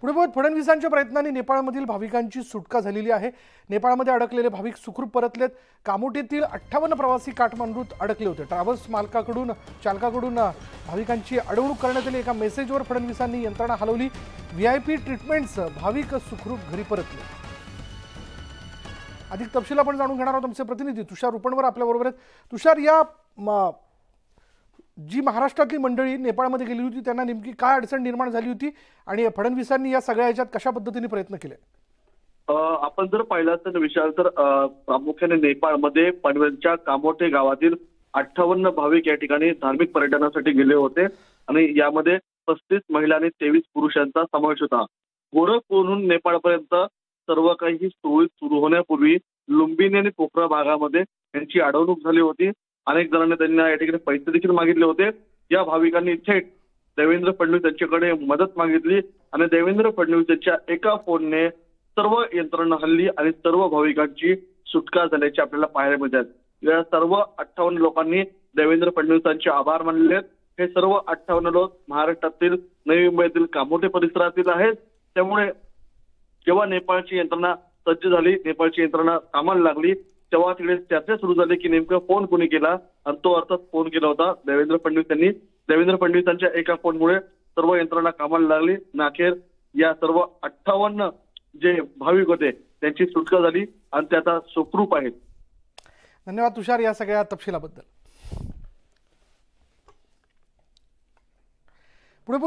पुढे बोलत फडणवीसांच्या प्रयत्नांनी नेपाळमधील भाविकांची सुटका झालेली आहे। नेपाळमध्ये अडकलेले भाविक सुखरूप परतलेत। कामोठीतील 58 प्रवासी काठमांडूत अडकले होते। ट्रॅव्हल्स चालकाकडून भाविकांची अडवणूक करण्यात आली। एका मेसेजवर फडणवीसांनी यंत्रणा हलवली। व्हीआयपी ट्रीटमेंट्स भाविक सुखरूप घरी परतले। अधिक तपशील आपण जाणून घेणार आहोत। आमचे प्रतिनिधी तुषार रुपणवर आपल्या बरोबर आहेत। तुषार, या जी महाराष्ट्रातली मंडळी नेपाळमध्ये गेली होती त्यांना नेमकी काय अडचण निर्माण झाली होती आणि फडणवीसांनी या सगळ्या ह्याच्यात कशा पद्धतीने प्रयत्न केले? आपण जर पाहिलं तर विचार तर प्रामुख्याने नेपाळमध्ये पनवेलच्या कामोठे गावातील 58 भाविक या ठिकाणी धार्मिक पर्यटनासाठी गेले होते आणि यामध्ये 35 महिला आणि 23 पुरुषांचा समावेश होता। गोरखपूरहून नेपाळपर्यंत सर्व काही सुरळीत सुरू होण्यापूर्वी लुंबिनी आणि पोखरा भागामध्ये यांची अडवणूक झाली होती। अनेक जणांनी त्यांना या ठिकाणी पैसे देखील मागितले होते। या भाविकांनी थेट देवेंद्र फडणवीस यांच्याकडे मदत मागितली आणि देवेंद्र फडणवीस यांच्या एका फोनने सर्व यंत्रणा हल्ली आणि सर्व भाविकांची सुटका झाल्याचे आपल्याला पाहायला मिळतात। या सर्व 58 लोकांनी देवेंद्र फडणवीसांचे आभार मानले आहेत। हे सर्व 58 लोक महाराष्ट्रातील नवी मुंबईतील कामोठे परिसरातील आहेत। त्यामुळे जेव्हा नेपाळची यंत्रणा सज्ज झाली, नेपाळची यंत्रणा कामाला लागली, तेव्हा तिकडे चर्चा सुरू झाली की नेमका फोन कोणी केला आणि तो अर्थात फोन केला होता देवेंद्र फडणवीस यांनी। देवेंद्र फडणवीसांच्या एका फोनमुळे सर्व यंत्रणा कामाला लागली। अखेर या सर्व 58 जे भाविक होते त्यांची सुटका झाली आणि ते आता सुखरूप आहेत। धन्यवाद तुषार या सगळ्या तपशिलाबद्दल। पुढे